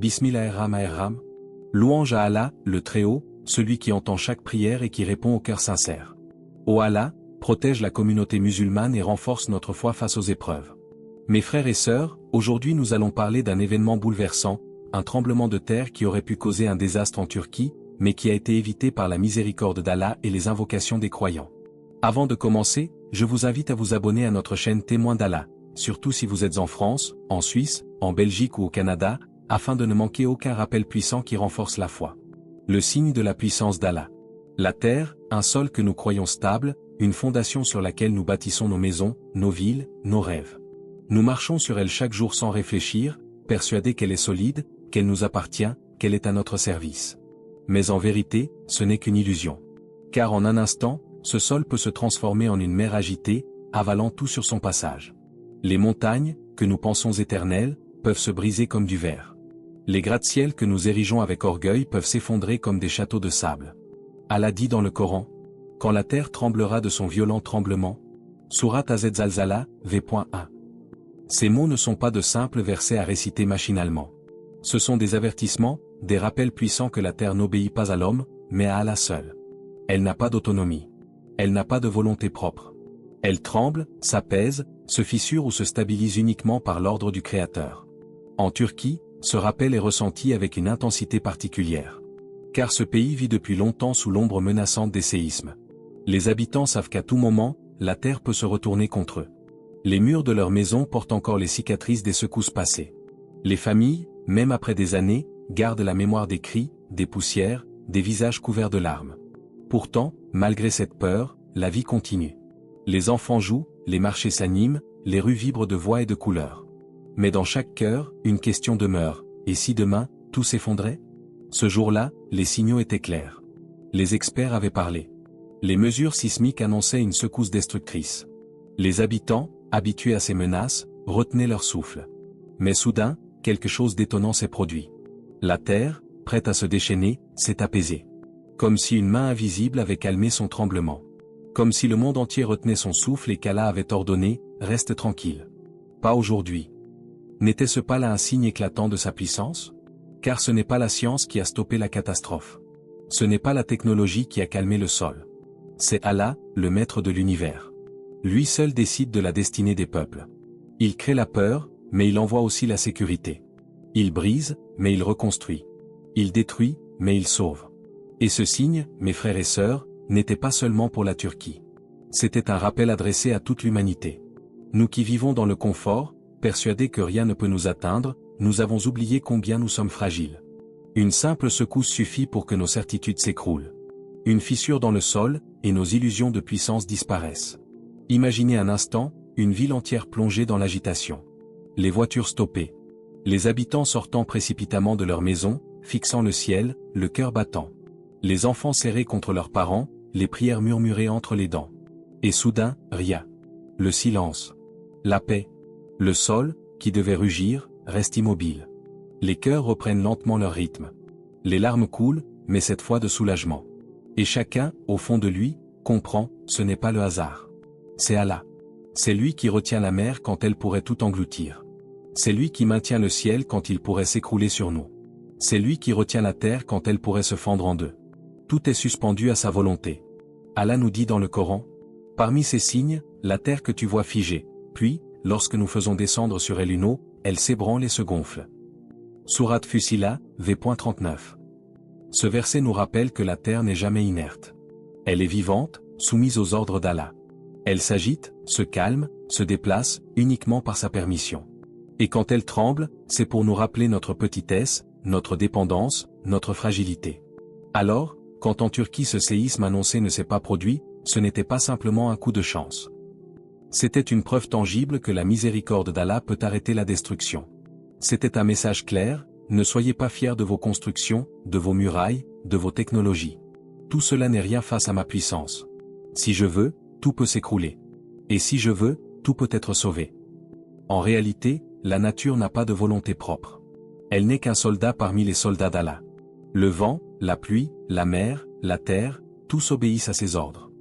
Bismillahirrahmanirrahim. Louange à Allah, le Très-Haut, celui qui entend chaque prière et qui répond au cœur sincère. Ô Allah, protège la communauté musulmane et renforce notre foi face aux épreuves. Mes frères et sœurs, aujourd'hui nous allons parler d'un événement bouleversant, un tremblement de terre qui aurait pu causer un désastre en Turquie, mais qui a été évité par la miséricorde d'Allah et les invocations des croyants. Avant de commencer, je vous invite à vous abonner à notre chaîne Témoins d'Allah, surtout si vous êtes en France, en Suisse, en Belgique ou au Canada, afin de ne manquer aucun rappel puissant qui renforce la foi. Le signe de la puissance d'Allah. La terre, un sol que nous croyons stable, une fondation sur laquelle nous bâtissons nos maisons, nos villes, nos rêves. Nous marchons sur elle chaque jour sans réfléchir, persuadés qu'elle est solide, qu'elle nous appartient, qu'elle est à notre service. Mais en vérité, ce n'est qu'une illusion. Car en un instant, ce sol peut se transformer en une mer agitée, avalant tout sur son passage. Les montagnes, que nous pensons éternelles, peuvent se briser comme du verre. Les gratte-ciels que nous érigeons avec orgueil peuvent s'effondrer comme des châteaux de sable. Allah dit dans le Coran, « Quand la terre tremblera de son violent tremblement » Sourate Az-Zalzala, v.1. Ces mots ne sont pas de simples versets à réciter machinalement. Ce sont des avertissements, des rappels puissants que la terre n'obéit pas à l'homme, mais à Allah seul. Elle n'a pas d'autonomie. Elle n'a pas de volonté propre. Elle tremble, s'apaise, se fissure ou se stabilise uniquement par l'ordre du Créateur. En Turquie, ce rappel est ressenti avec une intensité particulière. Car ce pays vit depuis longtemps sous l'ombre menaçante des séismes. Les habitants savent qu'à tout moment, la terre peut se retourner contre eux. Les murs de leurs maisons portent encore les cicatrices des secousses passées. Les familles, même après des années, gardent la mémoire des cris, des poussières, des visages couverts de larmes. Pourtant, malgré cette peur, la vie continue. Les enfants jouent, les marchés s'animent, les rues vibrent de voix et de couleurs. Mais dans chaque cœur, une question demeure, et si demain, tout s'effondrait ? Ce jour-là, les signaux étaient clairs. Les experts avaient parlé. Les mesures sismiques annonçaient une secousse destructrice. Les habitants, habitués à ces menaces, retenaient leur souffle. Mais soudain, quelque chose d'étonnant s'est produit. La terre, prête à se déchaîner, s'est apaisée. Comme si une main invisible avait calmé son tremblement. Comme si le monde entier retenait son souffle et qu'Allah avait ordonné, « Reste tranquille. » Pas aujourd'hui. N'était-ce pas là un signe éclatant de sa puissance ? Car ce n'est pas la science qui a stoppé la catastrophe. Ce n'est pas la technologie qui a calmé le sol. C'est Allah, le maître de l'univers. Lui seul décide de la destinée des peuples. Il crée la peur, mais il envoie aussi la sécurité. Il brise, mais il reconstruit. Il détruit, mais il sauve. Et ce signe, mes frères et sœurs, n'était pas seulement pour la Turquie. C'était un rappel adressé à toute l'humanité. Nous qui vivons dans le confort, persuadés que rien ne peut nous atteindre, nous avons oublié combien nous sommes fragiles. Une simple secousse suffit pour que nos certitudes s'écroulent. Une fissure dans le sol, et nos illusions de puissance disparaissent. Imaginez un instant, une ville entière plongée dans l'agitation. Les voitures stoppées. Les habitants sortant précipitamment de leur maison, fixant le ciel, le cœur battant. Les enfants serrés contre leurs parents, les prières murmurées entre les dents. Et soudain, rien. Le silence. La paix. Le sol, qui devait rugir, reste immobile. Les cœurs reprennent lentement leur rythme. Les larmes coulent, mais cette fois de soulagement. Et chacun, au fond de lui, comprend, ce n'est pas le hasard. C'est Allah. C'est lui qui retient la mer quand elle pourrait tout engloutir. C'est lui qui maintient le ciel quand il pourrait s'écrouler sur nous. C'est lui qui retient la terre quand elle pourrait se fendre en deux. Tout est suspendu à sa volonté. Allah nous dit dans le Coran, « Parmi ces signes, la terre que tu vois figée, puis, lorsque nous faisons descendre sur elle une eau, elle s'ébranle et se gonfle. » Sourate Fussilat, v.39. Ce verset nous rappelle que la terre n'est jamais inerte. Elle est vivante, soumise aux ordres d'Allah. Elle s'agite, se calme, se déplace, uniquement par sa permission. Et quand elle tremble, c'est pour nous rappeler notre petitesse, notre dépendance, notre fragilité. Alors, quand en Turquie ce séisme annoncé ne s'est pas produit, ce n'était pas simplement un coup de chance. C'était une preuve tangible que la miséricorde d'Allah peut arrêter la destruction. C'était un message clair, ne soyez pas fiers de vos constructions, de vos murailles, de vos technologies. Tout cela n'est rien face à ma puissance. Si je veux, tout peut s'écrouler. Et si je veux, tout peut être sauvé. En réalité, la nature n'a pas de volonté propre. Elle n'est qu'un soldat parmi les soldats d'Allah. Le vent, la pluie, la mer, la terre, tous obéissent à ses ordres.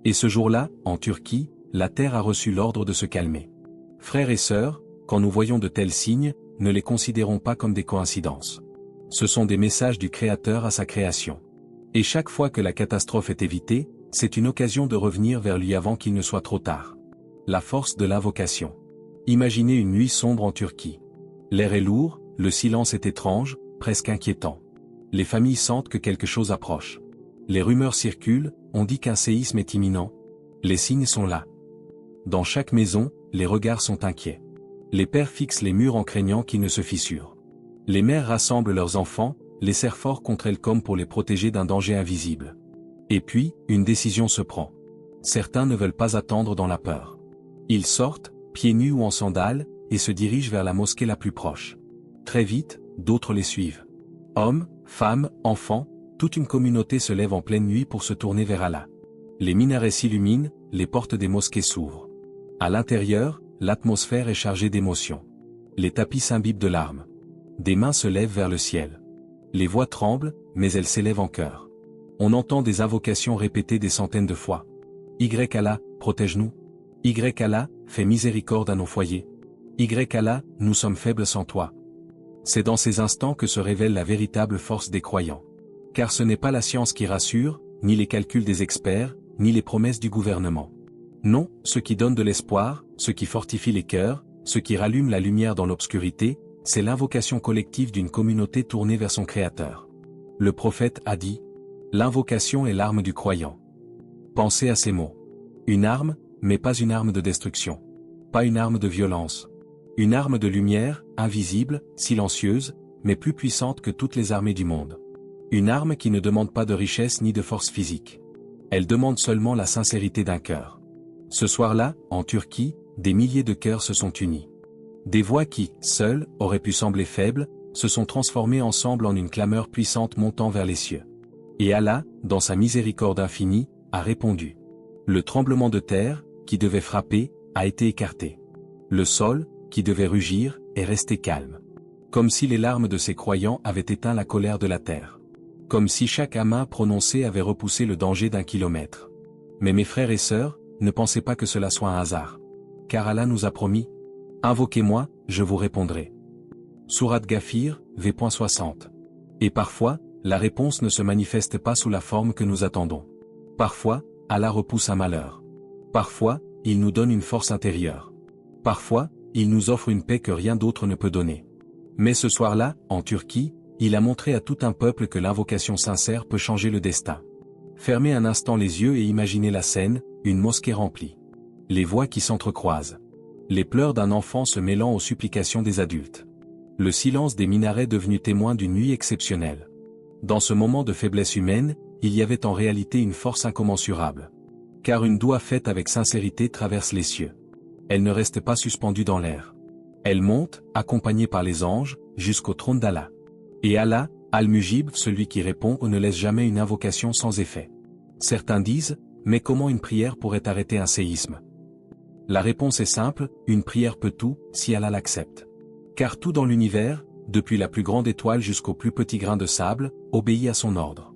Et ce jour-là, en Turquie, la terre a reçu l'ordre de se calmer. Frères et sœurs, quand nous voyons de tels signes, ne les considérons pas comme des coïncidences. Ce sont des messages du Créateur à sa création. Et chaque fois que la catastrophe est évitée, c'est une occasion de revenir vers lui avant qu'il ne soit trop tard. La force de l'invocation. Imaginez une nuit sombre en Turquie. L'air est lourd, le silence est étrange, presque inquiétant. Les familles sentent que quelque chose approche. Les rumeurs circulent, on dit qu'un séisme est imminent. Les signes sont là. Dans chaque maison, les regards sont inquiets. Les pères fixent les murs en craignant qu'ils ne se fissurent. Les mères rassemblent leurs enfants, les serrent fort contre elles comme pour les protéger d'un danger invisible. Et puis, une décision se prend. Certains ne veulent pas attendre dans la peur. Ils sortent, pieds nus ou en sandales, et se dirigent vers la mosquée la plus proche. Très vite, d'autres les suivent. Hommes, femmes, enfants, toute une communauté se lève en pleine nuit pour se tourner vers Allah. Les minarets s'illuminent, les portes des mosquées s'ouvrent. À l'intérieur, l'atmosphère est chargée d'émotions. Les tapis s'imbibent de larmes. Des mains se lèvent vers le ciel. Les voix tremblent, mais elles s'élèvent en chœur. On entend des invocations répétées des centaines de fois. Allah, protège-nous. Allah, fais miséricorde à nos foyers. Allah, nous sommes faibles sans toi. C'est dans ces instants que se révèle la véritable force des croyants. Car ce n'est pas la science qui rassure, ni les calculs des experts, ni les promesses du gouvernement. Non, ce qui donne de l'espoir, ce qui fortifie les cœurs, ce qui rallume la lumière dans l'obscurité, c'est l'invocation collective d'une communauté tournée vers son Créateur. Le prophète a dit : l'invocation est l'arme du croyant. Pensez à ces mots. Une arme, mais pas une arme de destruction. Pas une arme de violence. Une arme de lumière, invisible, silencieuse, mais plus puissante que toutes les armées du monde. Une arme qui ne demande pas de richesse ni de force physique. Elle demande seulement la sincérité d'un cœur. Ce soir-là, en Turquie, des milliers de cœurs se sont unis. Des voix qui, seules, auraient pu sembler faibles, se sont transformées ensemble en une clameur puissante montant vers les cieux. Et Allah, dans sa miséricorde infinie, a répondu. Le tremblement de terre, qui devait frapper, a été écarté. Le sol, qui devait rugir, est resté calme. Comme si les larmes de ces croyants avaient éteint la colère de la terre. Comme si chaque amen prononcé avait repoussé le danger d'1 kilomètre. Mais mes frères et sœurs, ne pensez pas que cela soit un hasard. Car Allah nous a promis. Invoquez-moi, je vous répondrai. Sourate Ghafir, v.60. Et parfois, la réponse ne se manifeste pas sous la forme que nous attendons. Parfois, Allah repousse un malheur. Parfois, il nous donne une force intérieure. Parfois, il nous offre une paix que rien d'autre ne peut donner. Mais ce soir-là, en Turquie, il a montré à tout un peuple que l'invocation sincère peut changer le destin. Fermez un instant les yeux et imaginez la scène, une mosquée remplie. Les voix qui s'entrecroisent. Les pleurs d'un enfant se mêlant aux supplications des adultes. Le silence des minarets devenu témoin d'une nuit exceptionnelle. Dans ce moment de faiblesse humaine, il y avait en réalité une force incommensurable. Car une doua faite avec sincérité traverse les cieux. Elle ne reste pas suspendue dans l'air. Elle monte, accompagnée par les anges, jusqu'au trône d'Allah. Et Allah, Al-Mujib, celui qui répond, ne laisse jamais une invocation sans effet. Certains disent, mais comment une prière pourrait arrêter un séisme? La réponse est simple, une prière peut tout, si Allah l'accepte. Car tout dans l'univers, depuis la plus grande étoile jusqu'au plus petit grain de sable, obéit à son ordre.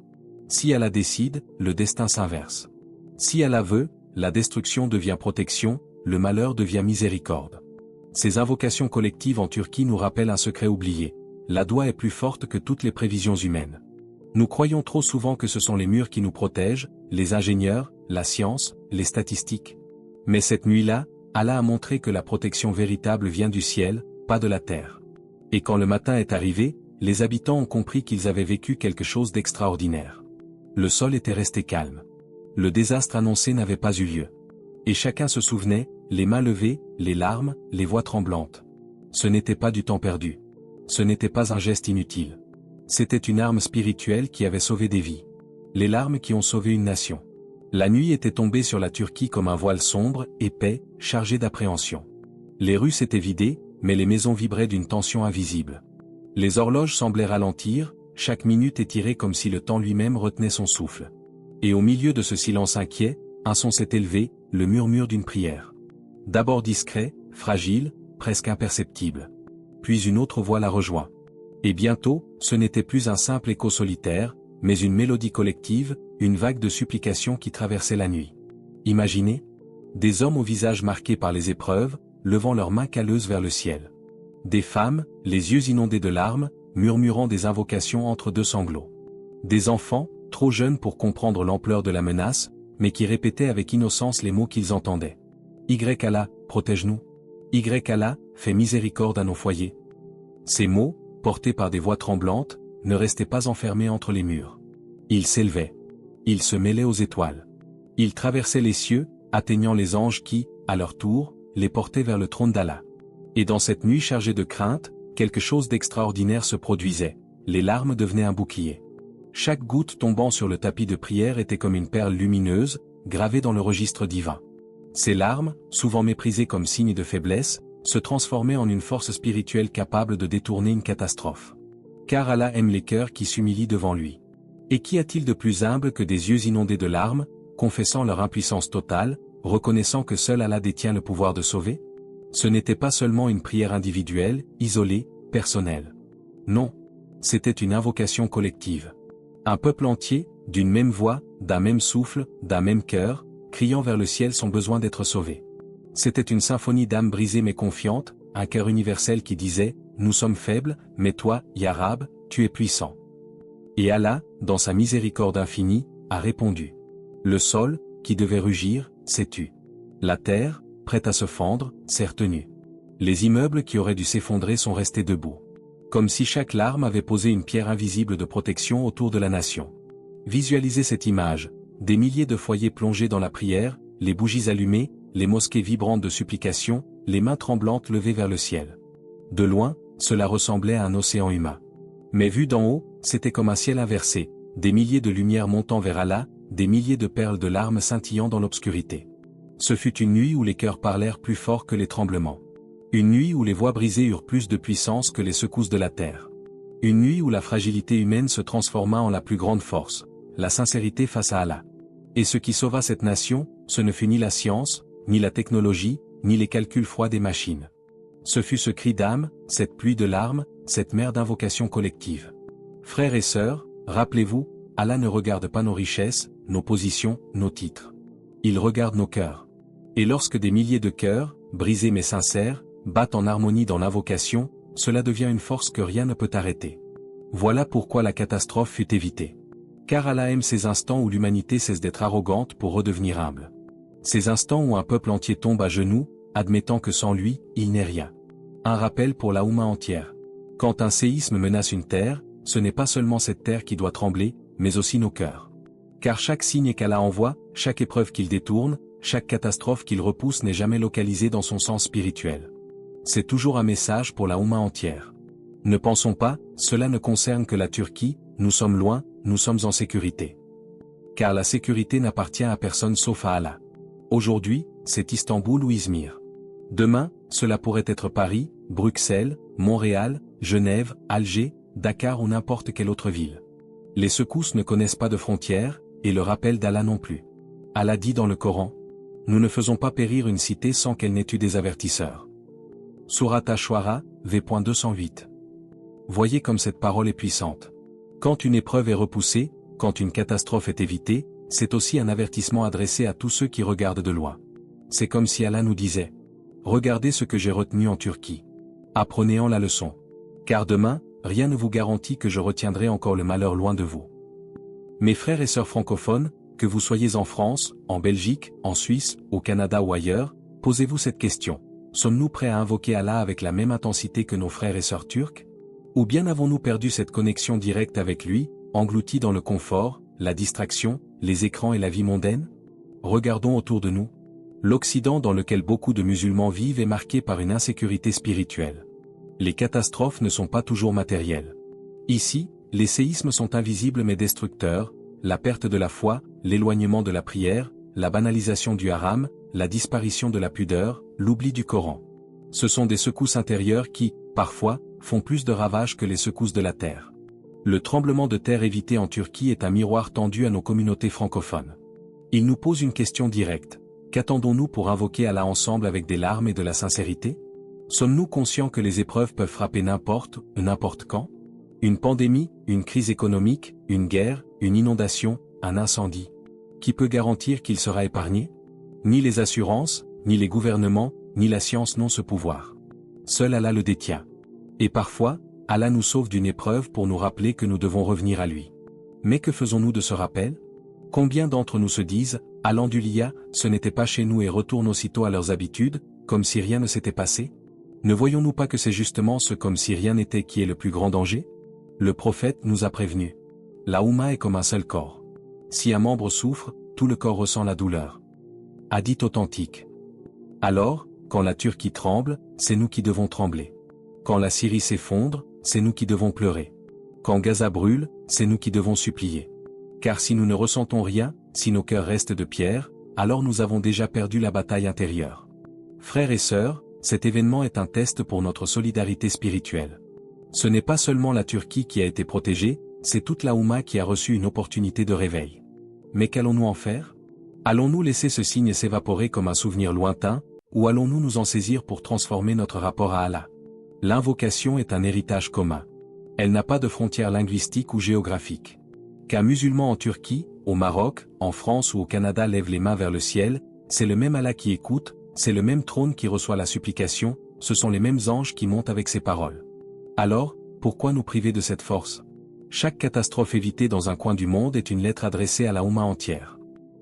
Si Allah décide, le destin s'inverse. Si Allah veut, la destruction devient protection, le malheur devient miséricorde. Ces invocations collectives en Turquie nous rappellent un secret oublié. La doua est plus forte que toutes les prévisions humaines. Nous croyons trop souvent que ce sont les murs qui nous protègent, les ingénieurs, la science, les statistiques. Mais cette nuit-là, Allah a montré que la protection véritable vient du ciel, pas de la terre. Et quand le matin est arrivé, les habitants ont compris qu'ils avaient vécu quelque chose d'extraordinaire. Le sol était resté calme. Le désastre annoncé n'avait pas eu lieu. Et chacun se souvenait, les mains levées, les larmes, les voix tremblantes. Ce n'était pas du temps perdu. Ce n'était pas un geste inutile. C'était une arme spirituelle qui avait sauvé des vies. Les larmes qui ont sauvé une nation. La nuit était tombée sur la Turquie comme un voile sombre, épais, chargé d'appréhension. Les rues s'étaient vidées, mais les maisons vibraient d'une tension invisible. Les horloges semblaient ralentir, chaque minute étirée comme si le temps lui-même retenait son souffle. Et au milieu de ce silence inquiet, un son s'est élevé, le murmure d'une prière. D'abord discret, fragile, presque imperceptible. Puis une autre voix la rejoint. Et bientôt, ce n'était plus un simple écho solitaire, mais une mélodie collective, une vague de supplications qui traversait la nuit. Imaginez, des hommes au visage marqué par les épreuves, levant leurs mains calleuses vers le ciel. Des femmes, les yeux inondés de larmes, murmurant des invocations entre deux sanglots. Des enfants, trop jeunes pour comprendre l'ampleur de la menace, mais qui répétaient avec innocence les mots qu'ils entendaient. Allah, protège-nous. Allah, fais miséricorde à nos foyers. Ces mots, portés par des voix tremblantes, ne restaient pas enfermés entre les murs. Ils s'élevaient. Ils se mêlaient aux étoiles. Ils traversaient les cieux, atteignant les anges qui, à leur tour, les portaient vers le trône d'Allah. Et dans cette nuit chargée de crainte, quelque chose d'extraordinaire se produisait. Les larmes devenaient un bouclier. Chaque goutte tombant sur le tapis de prière était comme une perle lumineuse, gravée dans le registre divin. Ces larmes, souvent méprisées comme signe de faiblesse, se transformaient en une force spirituelle capable de détourner une catastrophe. Car Allah aime les cœurs qui s'humilient devant lui. Et qu'y a-t-il de plus humble que des yeux inondés de larmes, confessant leur impuissance totale, reconnaissant que seul Allah détient le pouvoir de sauver? Ce n'était pas seulement une prière individuelle, isolée, personnelle. Non. C'était une invocation collective. Un peuple entier, d'une même voix, d'un même souffle, d'un même cœur, criant vers le ciel son besoin d'être sauvé. C'était une symphonie d'âmes brisées mais confiantes, un cœur universel qui disait « Nous sommes faibles, mais toi, Ya Rab, tu es puissant. » Et Allah, dans sa miséricorde infinie, a répondu. Le sol, qui devait rugir, s'est tu. La terre, prête à se fendre, s'est retenue. Les immeubles qui auraient dû s'effondrer sont restés debout. Comme si chaque larme avait posé une pierre invisible de protection autour de la nation. Visualisez cette image, des milliers de foyers plongés dans la prière, les bougies allumées, les mosquées vibrantes de supplication, les mains tremblantes levées vers le ciel. De loin, cela ressemblait à un océan humain. Mais vu d'en haut, c'était comme un ciel inversé, des milliers de lumières montant vers Allah, des milliers de perles de larmes scintillant dans l'obscurité. Ce fut une nuit où les cœurs parlèrent plus fort que les tremblements. Une nuit où les voix brisées eurent plus de puissance que les secousses de la terre. Une nuit où la fragilité humaine se transforma en la plus grande force, la sincérité face à Allah. Et ce qui sauva cette nation, ce ne fut ni la science, ni la technologie, ni les calculs froids des machines. Ce fut ce cri d'âme, cette pluie de larmes, cette mer d'invocation collective. Frères et sœurs, rappelez-vous, Allah ne regarde pas nos richesses, nos positions, nos titres. Il regarde nos cœurs. Et lorsque des milliers de cœurs, brisés mais sincères, battent en harmonie dans l'invocation, cela devient une force que rien ne peut arrêter. Voilà pourquoi la catastrophe fut évitée. Car Allah aime ces instants où l'humanité cesse d'être arrogante pour redevenir humble. Ces instants où un peuple entier tombe à genoux, admettant que sans lui, il n'est rien. Un rappel pour la Oumma entière. Quand un séisme menace une terre, ce n'est pas seulement cette terre qui doit trembler, mais aussi nos cœurs. Car chaque signe qu'Allah envoie, chaque épreuve qu'il détourne, chaque catastrophe qu'il repousse n'est jamais localisée dans son sens spirituel. C'est toujours un message pour la Oumma entière. Ne pensons pas, cela ne concerne que la Turquie, nous sommes loin, nous sommes en sécurité. Car la sécurité n'appartient à personne sauf à Allah. Aujourd'hui, c'est Istanbul ou Izmir. Demain, cela pourrait être Paris, Bruxelles, Montréal, Genève, Alger, Dakar ou n'importe quelle autre ville. Les secousses ne connaissent pas de frontières, et le rappel d'Allah non plus. Allah dit dans le Coran, « Nous ne faisons pas périr une cité sans qu'elle n'ait eu des avertisseurs. » Surat Ash-Shuara, v.208. Voyez comme cette parole est puissante. Quand une épreuve est repoussée, quand une catastrophe est évitée, c'est aussi un avertissement adressé à tous ceux qui regardent de loin. C'est comme si Allah nous disait, « Regardez ce que j'ai retenu en Turquie. Apprenez-en la leçon. Car demain, rien ne vous garantit que je retiendrai encore le malheur loin de vous. » Mes frères et sœurs francophones, que vous soyez en France, en Belgique, en Suisse, au Canada ou ailleurs, posez-vous cette question. Sommes-nous prêts à invoquer Allah avec la même intensité que nos frères et sœurs turcs? Ou bien avons-nous perdu cette connexion directe avec lui, engloutis dans le confort, la distraction, les écrans et la vie mondaine? Regardons autour de nous. L'Occident dans lequel beaucoup de musulmans vivent est marqué par une insécurité spirituelle. Les catastrophes ne sont pas toujours matérielles. Ici, les séismes sont invisibles mais destructeurs, la perte de la foi, l'éloignement de la prière, la banalisation du haram, la disparition de la pudeur, l'oubli du Coran. Ce sont des secousses intérieures qui, parfois, font plus de ravages que les secousses de la terre. Le tremblement de terre évité en Turquie est un miroir tendu à nos communautés francophones. Il nous pose une question directe. Qu'attendons-nous pour invoquer Allah ensemble avec des larmes et de la sincérité? Sommes-nous conscients que les épreuves peuvent frapper n'importe quand? Une pandémie, une crise économique, une guerre, une inondation, un incendie. Qui peut garantir qu'il sera épargné? Ni les assurances, ni les gouvernements, ni la science n'ont ce pouvoir. Seul Allah le détient. Et parfois, Allah nous sauve d'une épreuve pour nous rappeler que nous devons revenir à lui. Mais que faisons-nous de ce rappel? Combien d'entre nous se disent, à l'Andulia, ce n'était pas chez nous et retournent aussitôt à leurs habitudes, comme si rien ne s'était passé? Ne voyons-nous pas que c'est justement ce comme si rien n'était qui est le plus grand danger? Le prophète nous a prévenus. La Oumma est comme un seul corps. Si un membre souffre, tout le corps ressent la douleur. Hadith authentique. Alors, quand la Turquie tremble, c'est nous qui devons trembler. Quand la Syrie s'effondre, c'est nous qui devons pleurer. Quand Gaza brûle, c'est nous qui devons supplier. Car si nous ne ressentons rien, si nos cœurs restent de pierre, alors nous avons déjà perdu la bataille intérieure. Frères et sœurs, cet événement est un test pour notre solidarité spirituelle. Ce n'est pas seulement la Turquie qui a été protégée, c'est toute la Oumma qui a reçu une opportunité de réveil. Mais qu'allons-nous en faire? Allons-nous laisser ce signe s'évaporer comme un souvenir lointain, ou allons-nous nous en saisir pour transformer notre rapport à Allah? L'invocation est un héritage commun. Elle n'a pas de frontières linguistiques ou géographiques. Qu'un musulman en Turquie, au Maroc, en France ou au Canada lève les mains vers le ciel, c'est le même Allah qui écoute, c'est le même trône qui reçoit la supplication, ce sont les mêmes anges qui montent avec ses paroles. Alors, pourquoi nous priver de cette force? Chaque catastrophe évitée dans un coin du monde est une lettre adressée à la Oumma entière.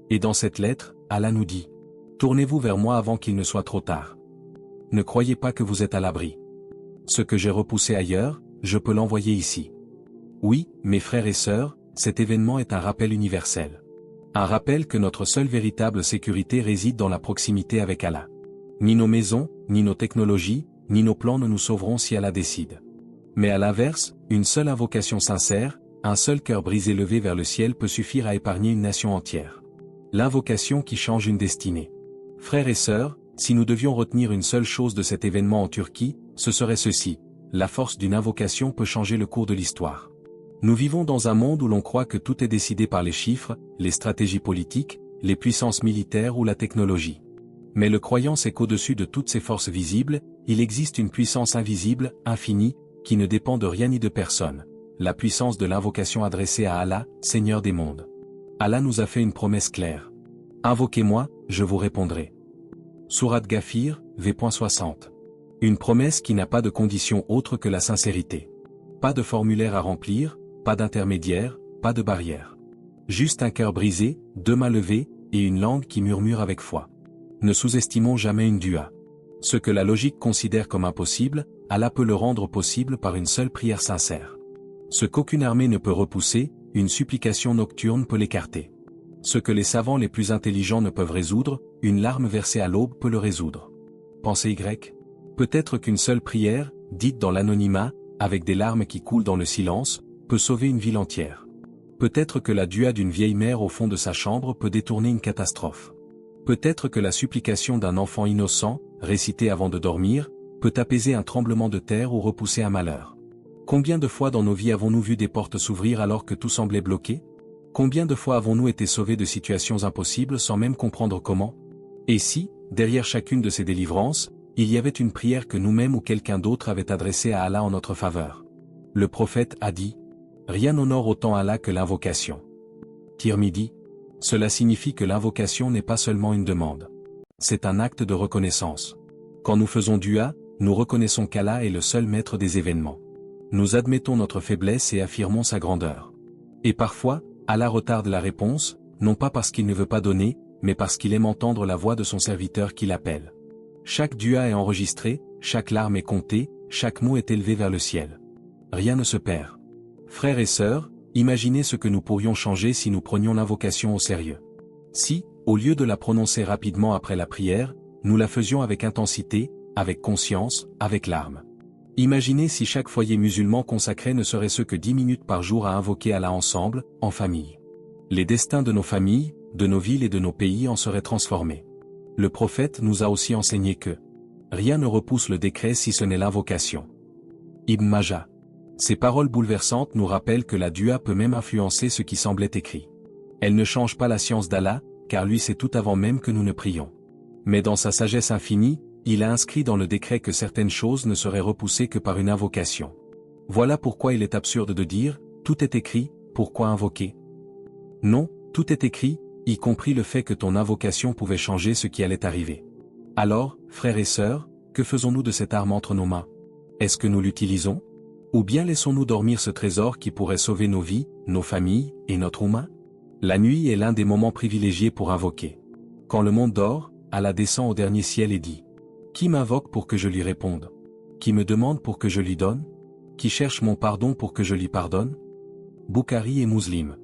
Et dans cette lettre, Allah nous dit « Tournez-vous vers moi avant qu'il ne soit trop tard. Ne croyez pas que vous êtes à l'abri. Ce que j'ai repoussé ailleurs, je peux l'envoyer ici. » Oui, mes frères et sœurs, cet événement est un rappel universel. Un rappel que notre seule véritable sécurité réside dans la proximité avec Allah. Ni nos maisons, ni nos technologies, ni nos plans ne nous sauveront si Allah décide. Mais à l'inverse, une seule invocation sincère, un seul cœur brisé levé vers le ciel peut suffire à épargner une nation entière. L'invocation qui change une destinée. Frères et sœurs, si nous devions retenir une seule chose de cet événement en Turquie, ce serait ceci: la force d'une invocation peut changer le cours de l'histoire. Nous vivons dans un monde où l'on croit que tout est décidé par les chiffres, les stratégies politiques, les puissances militaires ou la technologie. Mais le croyant sait qu'au-dessus de toutes ces forces visibles, il existe une puissance invisible, infinie, qui ne dépend de rien ni de personne. La puissance de l'invocation adressée à Allah, Seigneur des mondes. Allah nous a fait une promesse claire. Invoquez-moi, je vous répondrai. Sourate Ghafir, v.60. Une promesse qui n'a pas de condition autre que la sincérité. Pas de formulaire à remplir, pas d'intermédiaire, pas de barrière. Juste un cœur brisé, deux mains levées, et une langue qui murmure avec foi. Ne sous-estimons jamais une dua. Ce que la logique considère comme impossible, Allah peut le rendre possible par une seule prière sincère. Ce qu'aucune armée ne peut repousser, une supplication nocturne peut l'écarter. Ce que les savants les plus intelligents ne peuvent résoudre, une larme versée à l'aube peut le résoudre. Pensée Y. Peut-être qu'une seule prière, dite dans l'anonymat, avec des larmes qui coulent dans le silence, peut sauver une ville entière. Peut-être que la dua d'une vieille mère au fond de sa chambre peut détourner une catastrophe. Peut-être que la supplication d'un enfant innocent, récitée avant de dormir, peut apaiser un tremblement de terre ou repousser un malheur. Combien de fois dans nos vies avons-nous vu des portes s'ouvrir alors que tout semblait bloqué? Combien de fois avons-nous été sauvés de situations impossibles sans même comprendre comment? Et si, derrière chacune de ces délivrances, il y avait une prière que nous-mêmes ou quelqu'un d'autre avait adressée à Allah en notre faveur? Le prophète a dit: rien n'honore autant Allah que l'invocation. Tirmidhi. Cela signifie que l'invocation n'est pas seulement une demande. C'est un acte de reconnaissance. Quand nous faisons dua, nous reconnaissons qu'Allah est le seul maître des événements. Nous admettons notre faiblesse et affirmons sa grandeur. Et parfois, Allah retarde la réponse, non pas parce qu'il ne veut pas donner, mais parce qu'il aime entendre la voix de son serviteur qui l'appelle. Chaque dua est enregistré, chaque larme est comptée, chaque mot est élevé vers le ciel. Rien ne se perd. Frères et sœurs, imaginez ce que nous pourrions changer si nous prenions l'invocation au sérieux. Si, au lieu de la prononcer rapidement après la prière, nous la faisions avec intensité, avec conscience, avec larmes. Imaginez si chaque foyer musulman consacré ne serait-ce que 10 minutes par jour à invoquer Allah ensemble, en famille. Les destins de nos familles, de nos villes et de nos pays en seraient transformés. Le prophète nous a aussi enseigné que rien ne repousse le décret si ce n'est l'invocation. Ibn Majah. Ces paroles bouleversantes nous rappellent que la dua peut même influencer ce qui semblait écrit. Elle ne change pas la science d'Allah, car lui sait tout avant même que nous ne prions. Mais dans sa sagesse infinie, il a inscrit dans le décret que certaines choses ne seraient repoussées que par une invocation. Voilà pourquoi il est absurde de dire « tout est écrit, pourquoi invoquer ?» Non, tout est écrit, y compris le fait que ton invocation pouvait changer ce qui allait arriver. Alors, frères et sœurs, que faisons-nous de cette arme entre nos mains? Est-ce que nous l'utilisons? Ou bien laissons-nous dormir ce trésor qui pourrait sauver nos vies, nos familles, et notre humain? La nuit est l'un des moments privilégiés pour invoquer. Quand le monde dort, Allah descend au dernier ciel et dit: Qui m'invoque pour que je lui réponde? Qui me demande pour que je lui donne? Qui cherche mon pardon pour que je lui pardonne? Bukhari et Muslim.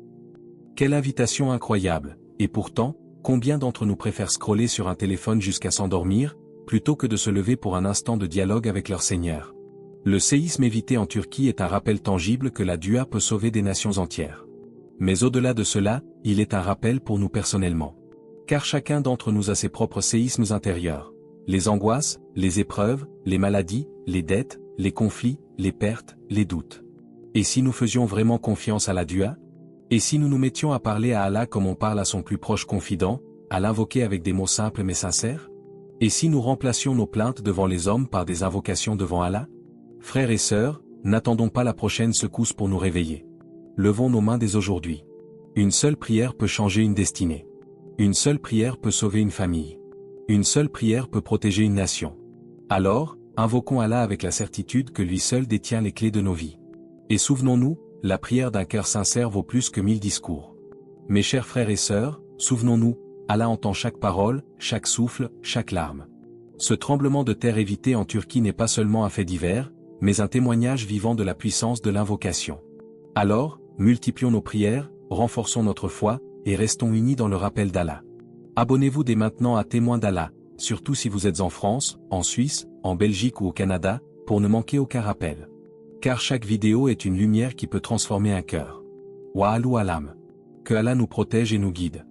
Quelle invitation incroyable, et pourtant, combien d'entre nous préfèrent scroller sur un téléphone jusqu'à s'endormir, plutôt que de se lever pour un instant de dialogue avec leur Seigneur? Le séisme évité en Turquie est un rappel tangible que la dua peut sauver des nations entières. Mais au-delà de cela, il est un rappel pour nous personnellement. Car chacun d'entre nous a ses propres séismes intérieurs. Les angoisses, les épreuves, les maladies, les dettes, les conflits, les pertes, les doutes. Et si nous faisions vraiment confiance à la dua? Et si nous nous mettions à parler à Allah comme on parle à son plus proche confident, à l'invoquer avec des mots simples mais sincères? Et si nous remplacions nos plaintes devant les hommes par des invocations devant Allah? Frères et sœurs, n'attendons pas la prochaine secousse pour nous réveiller. Levons nos mains dès aujourd'hui. Une seule prière peut changer une destinée. Une seule prière peut sauver une famille. Une seule prière peut protéger une nation. Alors, invoquons Allah avec la certitude que lui seul détient les clés de nos vies. Et souvenons-nous, la prière d'un cœur sincère vaut plus que 1000 discours. Mes chers frères et sœurs, souvenons-nous, Allah entend chaque parole, chaque souffle, chaque larme. Ce tremblement de terre évité en Turquie n'est pas seulement un fait divers, mais un témoignage vivant de la puissance de l'invocation. Alors, multiplions nos prières, renforçons notre foi, et restons unis dans le rappel d'Allah. Abonnez-vous dès maintenant à Témoins d'Allah, surtout si vous êtes en France, en Suisse, en Belgique ou au Canada, pour ne manquer aucun rappel. Car chaque vidéo est une lumière qui peut transformer un cœur. Wa alou alam. Que Allah nous protège et nous guide.